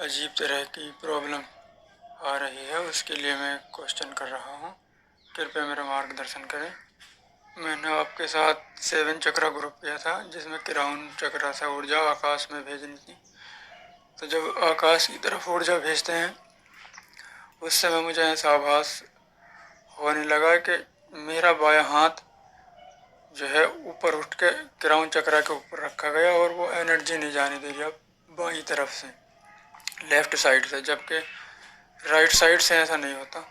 अजीब तरह की प्रॉब्लम आ रही है, उसके लिए मैं क्वेश्चन कर रहा हूँ। कृपया मेरा मार्गदर्शन करें। मैंने आपके साथ 7 चक्रा ग्रुप किया था, जिसमें क्राउन चक्रा से ऊर्जा आकाश में भेजनी थी। तो जब आकाश की तरफ ऊर्जा भेजते हैं, उस समय मुझे ऐसा आभास होने लगा कि मेरा बायां हाथ जो है ऊपर उठ के क्राउन चक्रा के ऊपर रखा गया और वो एनर्जी नहीं जाने दे रही अब बाईं तरफ से, लेफ्ट साइड से, जबकि राइट साइड से ऐसा नहीं होता।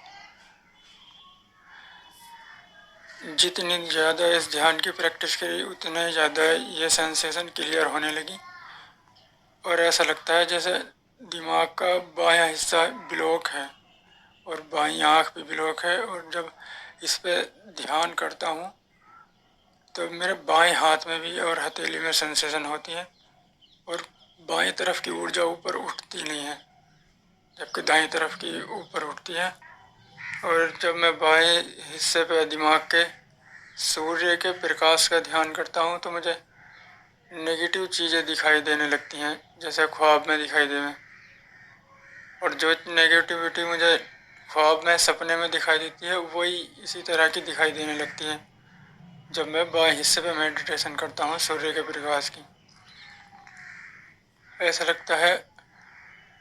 जितनी ज़्यादा इस ध्यान की प्रैक्टिस करी उतना ही ज़्यादा ये सेंसेशन क्लियर होने लगी और ऐसा लगता है जैसे दिमाग का बायां हिस्सा ब्लॉक है और बाईं आँख भी ब्लॉक है। और जब इस पे ध्यान करता हूँ तो मेरे बाएं हाथ में भी और हथेली में सेंसेशन होती है और बाएं तरफ की ऊर्जा ऊपर उठती नहीं है, जबकि दाईं तरफ की ऊपर उठती है। और जब मैं बाएं हिस्से पे दिमाग के सूर्य के प्रकाश का ध्यान करता हूँ तो मुझे नेगेटिव चीज़ें दिखाई देने लगती हैं, जैसे ख्वाब में दिखाई देवे। और जो नेगेटिविटी मुझे ख्वाब में सपने में दिखाई देती है वही इसी तरह की दिखाई देने लगती है जब मैं बाएं हिस्से पे मेडिटेशन करता हूँ सूर्य के प्रकाश की। ऐसा लगता है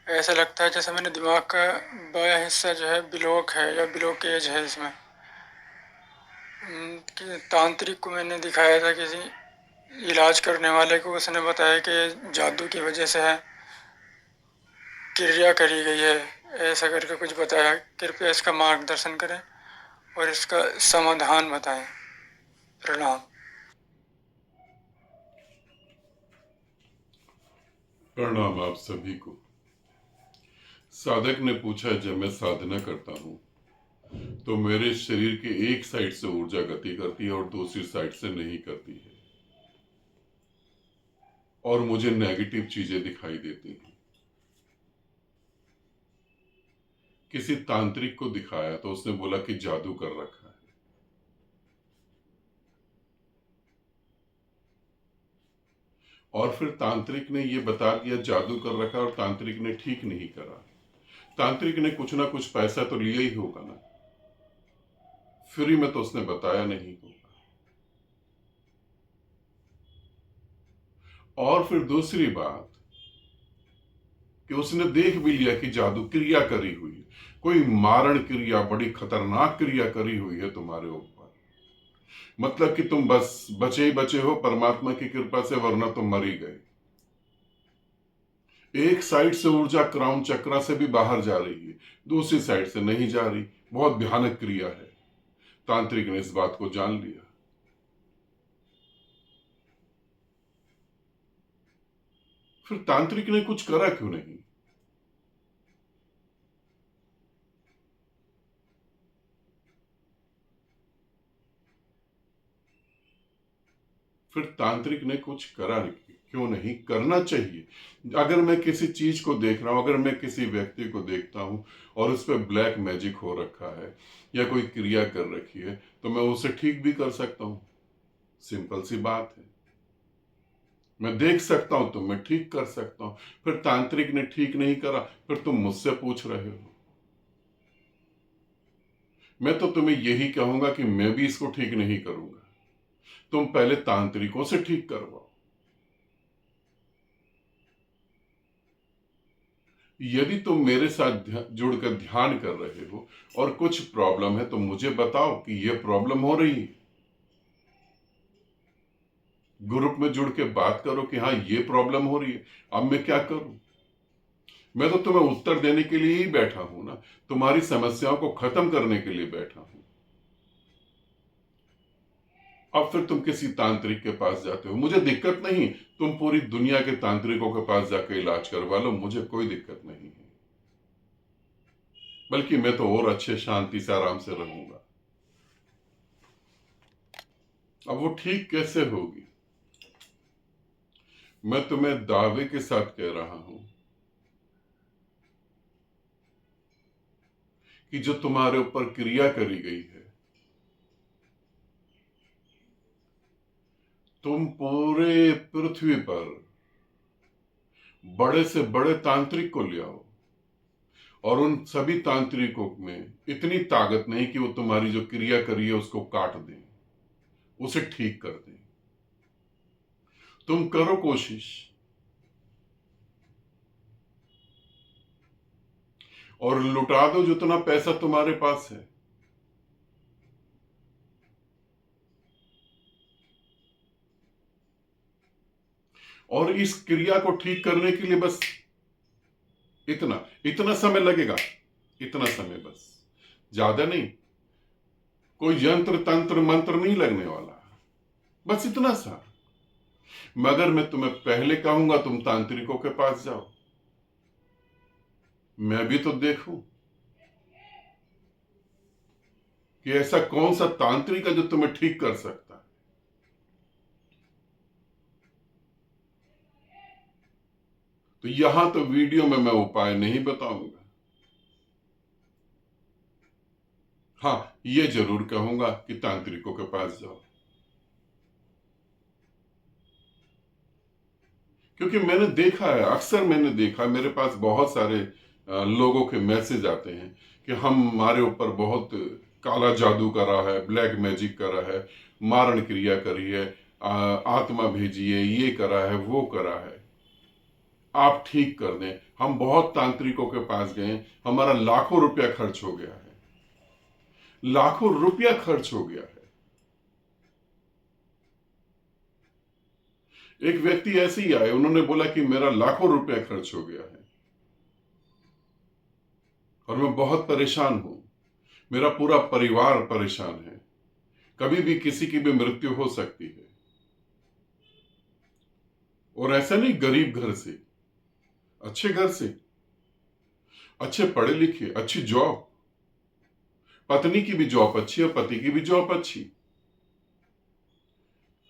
ऐसा लगता है जैसे मैंने दिमाग का बायां हिस्सा जो है ब्लॉक है या ब्लॉकेज है इसमें। कि तांत्रिक को मैंने दिखाया था किसी इलाज करने वाले को, उसने बताया कि जादू की वजह से है, क्रिया करी गई है, ऐसा करके कुछ बताया। कृपया इसका मार्गदर्शन करें और इसका समाधान बताएं। प्रणाम। प्रणाम आप सभी को। साधक ने पूछा, जब मैं साधना करता हूँ तो मेरे शरीर के एक साइड से ऊर्जा गति करती है और दूसरी साइड से नहीं करती है और मुझे नेगेटिव चीजें दिखाई देती हैं। किसी तांत्रिक को दिखाया तो उसने बोला कि जादू कर रखा है। और फिर तांत्रिक ने यह बता दिया जादू कर रखा और तांत्रिक ने ठीक नहीं करा। तांत्रिक ने कुछ ना कुछ पैसा तो लिया ही होगा ना, फ्री में तो उसने बताया नहीं होगा। और फिर दूसरी बात कि उसने देख भी लिया कि जादू क्रिया करी हुई है, कोई मारण क्रिया, बड़ी खतरनाक क्रिया करी हुई है तुम्हारे ऊपर। मतलब कि तुम बस बचे ही बचे हो परमात्मा की कृपा से, वरना तुम मर ही गए। एक साइड से ऊर्जा क्राउन चक्रा से भी बाहर जा रही है, दूसरी साइड से नहीं जा रही। बहुत भयानक क्रिया है। तांत्रिक ने इस बात को जान लिया। फिर तांत्रिक ने कुछ करा क्यों नहीं? फिर तांत्रिक ने कुछ करा क्यों नहीं? करना चाहिए। अगर मैं किसी चीज को देख रहा हूं, अगर मैं किसी व्यक्ति को देखता हूं और उस पर ब्लैक मैजिक हो रखा है या कोई क्रिया कर रखी है, तो मैं उसे ठीक भी कर सकता हूं। सिंपल सी बात है। मैं देख सकता हूं तो मैं ठीक कर सकता हूं। फिर तांत्रिक ने ठीक नहीं करा, फिर तुम मुझसे पूछ रहे हो। मैं तो तुम्हें यही कहूंगा कि मैं भी इसको ठीक नहीं करूंगा। तुम पहले तांत्रिकों से ठीक करवाओ। यदि तुम मेरे साथ जुड़कर ध्यान कर रहे हो और कुछ प्रॉब्लम है तो मुझे बताओ कि यह प्रॉब्लम हो रही है। ग्रुप में जुड़ के बात करो कि हाँ ये प्रॉब्लम हो रही है, अब मैं क्या करूं। मैं तो तुम्हें उत्तर देने के लिए ही बैठा हूं ना, तुम्हारी समस्याओं को खत्म करने के लिए बैठा हूं। अब फिर तुम किसी तांत्रिक के पास जाते हो, मुझे दिक्कत नहीं। तुम पूरी दुनिया के तांत्रिकों के पास जाकर इलाज करवा लो, मुझे कोई दिक्कत नहीं है। बल्कि मैं तो और अच्छे शांति से आराम से रहूंगा। अब वो ठीक कैसे होगी? मैं तुम्हें दावे के साथ कह रहा हूं कि जो तुम्हारे ऊपर क्रिया करी गई है, तुम पूरे पृथ्वी पर बड़े से बड़े तांत्रिक को ले आओ, और उन सभी तांत्रिकों में इतनी ताकत नहीं कि वो तुम्हारी जो क्रिया करी है उसको काट दें, उसे ठीक कर दें। तुम करो कोशिश, और लुटा दो जितना पैसा तुम्हारे पास है। और इस क्रिया को ठीक करने के लिए बस इतना इतना समय लगेगा, इतना समय, बस ज्यादा नहीं। कोई यंत्र तंत्र मंत्र नहीं लगने वाला, बस इतना सा। मगर मैं तुम्हें पहले कहूंगा तुम तांत्रिकों के पास जाओ, मैं भी तो देखूं कि ऐसा कौन सा तांत्रिक है जो तुम्हें ठीक कर सकता है। तो यहां तो वीडियो में मैं उपाय नहीं बताऊंगा। हाँ, ये जरूर कहूंगा कि तांत्रिकों के पास जाओ, क्योंकि मैंने देखा है, अक्सर मैंने देखा, मेरे पास बहुत सारे लोगों के मैसेज आते हैं कि हमारे ऊपर बहुत काला जादू करा है, ब्लैक मैजिक करा है, मारण क्रिया करी है, आत्मा भेजी है, ये करा है, वो करा है, आप ठीक कर दें। हम बहुत तांत्रिकों के पास गए, हमारा लाखों रुपया खर्च हो गया है, लाखों रुपया खर्च हो गया है। एक व्यक्ति ऐसे ही आए, उन्होंने बोला कि मेरा लाखों रुपया खर्च हो गया है और मैं बहुत परेशान हूं, मेरा पूरा परिवार परेशान है, कभी भी किसी की भी मृत्यु हो सकती है। और ऐसा नहीं गरीब घर से, अच्छे घर से, अच्छे पढ़े लिखे, अच्छी जॉब, पत्नी की भी जॉब अच्छी है, पति की भी जॉब अच्छी।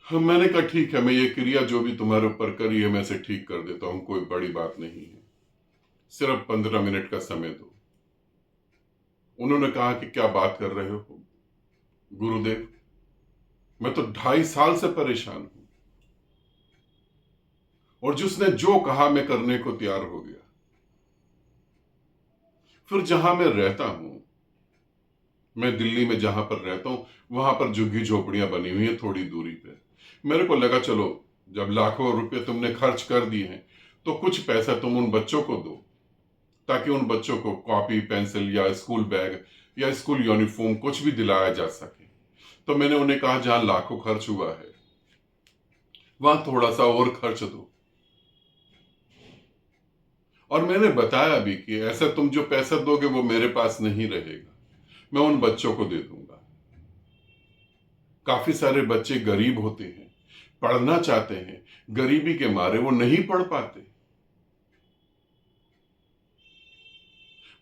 हम, मैंने कहा ठीक है, मैं ये क्रिया जो भी तुम्हारे ऊपर करी है मैं इसे ठीक कर देता हूं, कोई बड़ी बात नहीं है, सिर्फ 15 मिनट का समय दो। उन्होंने कहा कि क्या बात कर रहे हो गुरुदेव, मैं तो 2.5 साल से परेशान हूं, और जिसने जो कहा मैं करने को तैयार हो गया। फिर जहां मैं रहता हूं, मैं दिल्ली में जहां पर रहता हूं, वहां पर झुग्गी झोपड़ियां बनी हुई है थोड़ी दूरी पे। मेरे को लगा चलो, जब लाखों रुपए तुमने खर्च कर दिए हैं तो कुछ पैसा तुम उन बच्चों को दो, ताकि उन बच्चों को कॉपी पेंसिल या स्कूल बैग या स्कूल यूनिफॉर्म कुछ भी दिलाया जा सके। तो मैंने उन्हें कहा जहां लाखों खर्च हुआ है वहां थोड़ा सा और खर्च दो। और मैंने बताया भी कि ऐसा तुम जो पैसा दोगे वो मेरे पास नहीं रहेगा, मैं उन बच्चों को दे दूंगा। काफी सारे बच्चे गरीब होते हैं, पढ़ना चाहते हैं, गरीबी के मारे वो नहीं पढ़ पाते।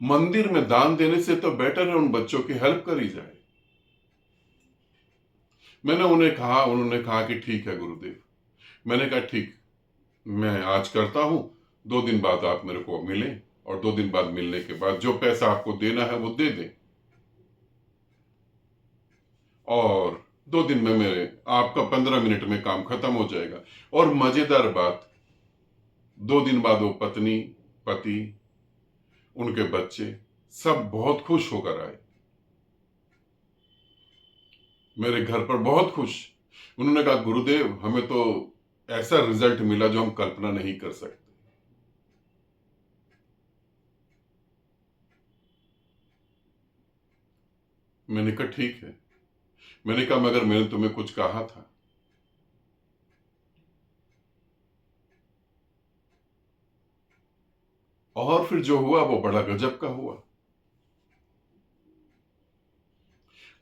मंदिर में दान देने से तो बेटर है उन बच्चों की हेल्प करी जाए। मैंने उन्हें कहा, उन्होंने कहा कि ठीक है गुरुदेव। मैंने कहा ठीक, मैं आज करता हूं, 2 दिन बाद आप मेरे को मिलें, और 2 दिन बाद मिलने के बाद जो पैसा आपको देना है वो दे दें, और 2 दिन में मेरे आपका 15 मिनट में काम खत्म हो जाएगा। और मजेदार बात, 2 दिन बाद वो पत्नी, पति, उनके बच्चे सब बहुत खुश होकर आए, मेरे घर पर बहुत खुश। उन्होंने कहा गुरुदेव हमें तो ऐसा रिजल्ट मिला जो हम कल्पना नहीं कर सकते। मैंने कहा ठीक है। मैंने कहा मगर मैंने तुम्हें कुछ कहा था। और फिर जो हुआ वो बड़ा गजब का हुआ।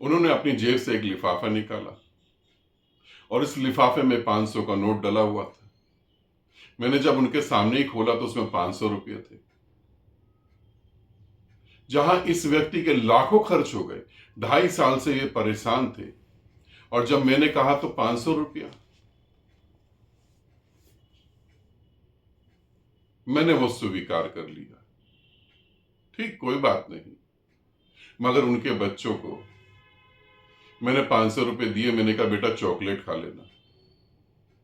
उन्होंने अपनी जेब से एक लिफाफा निकाला, और इस लिफाफे में 500 का नोट डला हुआ था। मैंने जब उनके सामने ही खोला तो उसमें 500 रुपये थे। जहां इस व्यक्ति के लाखों खर्च हो गए, 2.5 साल से ये परेशान थे, और जब मैंने कहा तो 500 रुपया, मैंने वो स्वीकार कर लिया। ठीक, कोई बात नहीं। मगर उनके बच्चों को मैंने 500 रुपये दिए, मैंने कहा बेटा चॉकलेट खा लेना,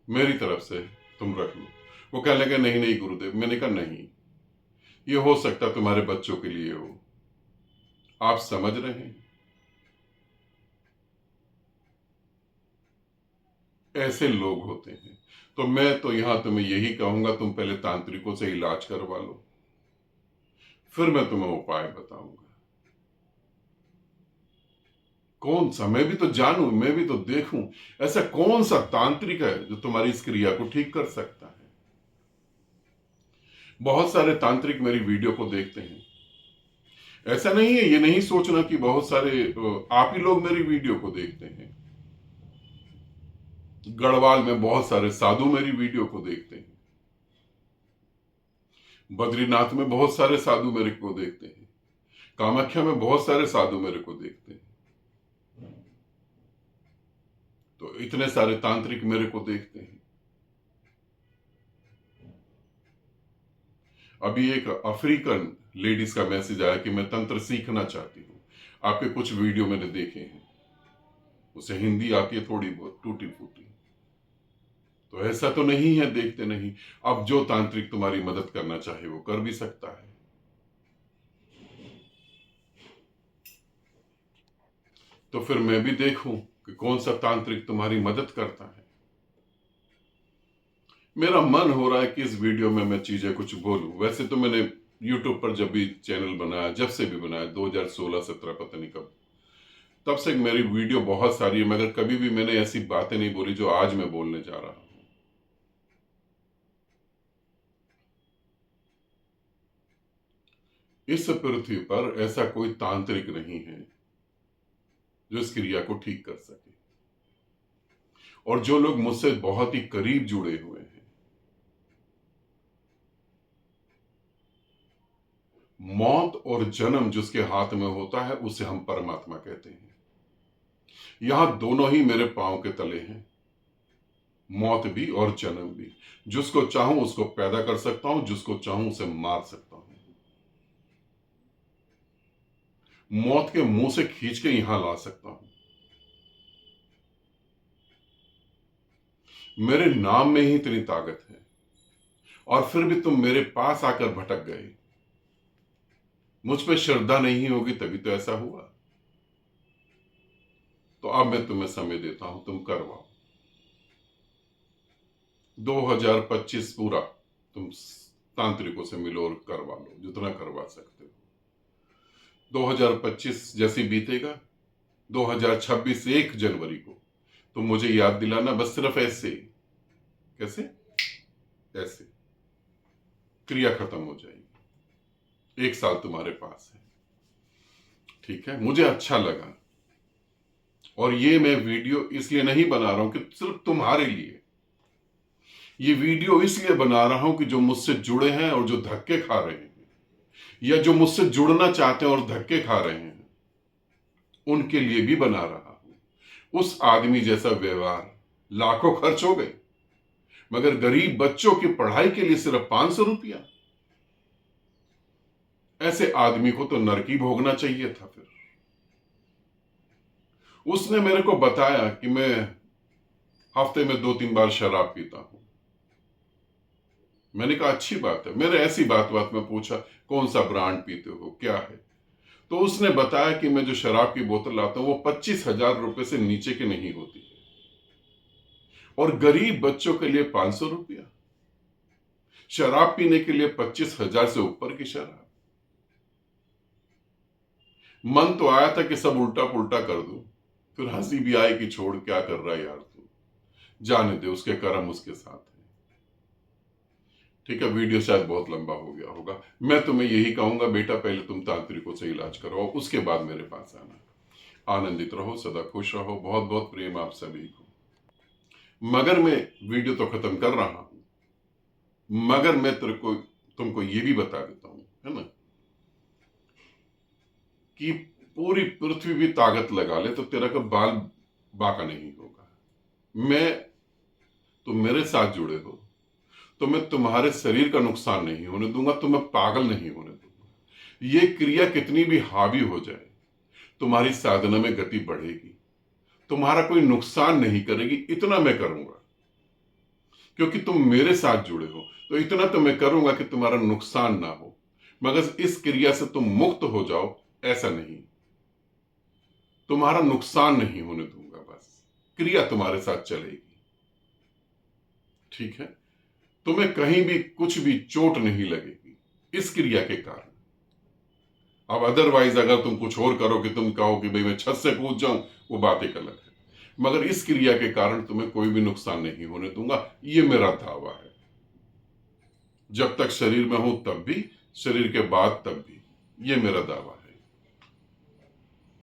मेरी तरफ से तुम रख लो। वो कहने लगे नहीं नहीं गुरुदेव। मैंने कहा नहीं, ये हो सकता तुम्हारे बच्चों के लिए हो। आप समझ रहे हैं? ऐसे लोग होते हैं। तो मैं तो यहां तुम्हें यही कहूंगा, तुम पहले तांत्रिकों से इलाज करवा लो, फिर मैं तुम्हें उपाय बताऊंगा। कौन सा, मैं भी तो जानूं, मैं भी तो देखूं, ऐसा कौन सा तांत्रिक है जो तुम्हारी इस क्रिया को ठीक कर सकता है। बहुत सारे तांत्रिक मेरी वीडियो को देखते हैं। ऐसा नहीं है, ये नहीं सोचना कि बहुत सारे आप ही लोग मेरी वीडियो को देखते हैं। गढ़वाल में बहुत सारे साधु मेरी वीडियो को देखते हैं। बद्रीनाथ में बहुत सारे साधु मेरे को देखते हैं। कामाख्या में बहुत सारे साधु मेरे को देखते हैं। तो इतने सारे तांत्रिक मेरे को देखते हैं। अभी एक अफ्रीकन लेडीज का मैसेज आया कि मैं तंत्र सीखना चाहती हूं। आपके कुछ वीडियो मैंने देखे हैं, उसे हिंदी आती है थोड़ी बहुत टूटी फूटी। तो ऐसा तो नहीं है देखते नहीं। अब जो तांत्रिक तुम्हारी मदद करना चाहे वो कर भी सकता है। तो फिर मैं भी देखूं कि कौन सा तांत्रिक तुम्हारी मदद करता है। मेरा मन हो रहा है कि इस वीडियो में मैं चीजें कुछ बोलूं। वैसे तो मैंने यूट्यूब पर जब भी चैनल बनाया, जब से भी बनाया 2016-17 पता नहीं कब, तब से मेरी वीडियो बहुत सारी है, मगर कभी भी मैंने ऐसी बातें नहीं बोली जो आज मैं बोलने जा रहा हूं। इस पृथ्वी पर ऐसा कोई तांत्रिक नहीं है जो इस क्रिया को ठीक कर सके। और जो लोग मुझसे बहुत ही करीब जुड़े हुए हैं, मौत और जन्म जिसके हाथ में होता है उसे हम परमात्मा कहते हैं। यहां दोनों ही मेरे पांव के तले हैं, मौत भी और जन्म भी। जिसको चाहूं उसको पैदा कर सकता हूं, जिसको चाहूं उसे मार सकता हूं। मौत के मुंह से खींच के यहां ला सकता हूं। मेरे नाम में ही इतनी ताकत है, और फिर भी तुम मेरे पास आकर भटक गए। मुझ पे श्रद्धा नहीं होगी तभी तो ऐसा हुआ। तो अब मैं तुम्हें समय देता हूं, तुम करवाओ। 2025 पूरा तुम तांत्रिकों से मिलो और करवा लो जितना करवा सकते हो। 2025 जैसे बीतेगा, 2026 1 जनवरी को तुम मुझे याद दिलाना, बस सिर्फ ऐसे। कैसे? ऐसे क्रिया खत्म हो जाएगी। 1 साल तुम्हारे पास है। ठीक है, मुझे अच्छा लगा। और ये मैं वीडियो इसलिए नहीं बना रहा हूं कि सिर्फ तुम्हारे लिए, ये वीडियो इसलिए बना रहा हूं कि जो मुझसे जुड़े हैं और जो धक्के खा रहे हैं, या जो मुझसे जुड़ना चाहते हैं और धक्के खा रहे हैं, उनके लिए भी बना रहा हूं। उस आदमी जैसा व्यवहार, लाखों खर्च हो गए, मगर गरीब बच्चों की पढ़ाई के लिए सिर्फ 500 रुपया। ऐसे आदमी को तो नरकी भोगना चाहिए था। फिर उसने मेरे को बताया कि मैं हफ्ते में 2-3 बार शराब पीता हूं। मैंने कहा अच्छी बात है। मेरे ऐसी बात में पूछा कौन सा ब्रांड पीते हो, क्या है? तो उसने बताया कि मैं जो शराब की बोतल लाता हूं वो 25,000 रुपए से नीचे की नहीं होती है, और गरीब बच्चों के लिए 500 रुपया। शराब पीने के लिए 25,000 से ऊपर की शराब। मन तो आया था कि सब उल्टा पुल्टा कर दूं, फिर हंसी भी आई कि छोड़, क्या कर रहा है यार तू, जाने दे, उसके कर्म उसके साथ है। ठीक है, वीडियो शायद बहुत लंबा हो गया होगा। मैं तुम्हें यही कहूंगा, बेटा पहले तुम तांत्रिकों से इलाज करवाओ, उसके बाद मेरे पास आना। आनंदित रहो, सदा खुश रहो। बहुत बहुत प्रेम आप सभी को। मगर मैं वीडियो तो खत्म कर रहा हूं, मगर मैं तुमको ये भी बता देता हूं, है ना, कि पूरी पृथ्वी भी ताकत लगा ले तो तेरा का बाल बाका नहीं होगा। तुम मेरे साथ जुड़े हो तो मैं तुम्हारे शरीर का नुकसान नहीं होने दूंगा, तुम्हें पागल नहीं होने दूंगा। ये क्रिया कितनी भी हावी हो जाए, तुम्हारी साधना में गति बढ़ेगी, तुम्हारा कोई नुकसान नहीं करेगी, इतना मैं करूंगा। क्योंकि तुम मेरे साथ जुड़े हो, तो इतना तो मैं करूंगा कि तुम्हारा नुकसान ना हो, मगर इस क्रिया से तुम मुक्त हो जाओ ऐसा नहीं। तुम्हारा नुकसान नहीं होने दूंगा, बस क्रिया तुम्हारे साथ चलेगी, ठीक है? तुम्हें कहीं भी कुछ भी चोट नहीं लगेगी इस क्रिया के कारण। अब अदरवाइज अगर तुम कुछ और करो कि तुम कहो कि भाई मैं छत से कूद जाऊं, वो बात एक अलग है, मगर इस क्रिया के कारण तुम्हें कोई भी नुकसान नहीं होने दूंगा, ये मेरा दावा है। जब तक शरीर में हूं तब भी, शरीर के बाद तब भी, ये मेरा दावा है।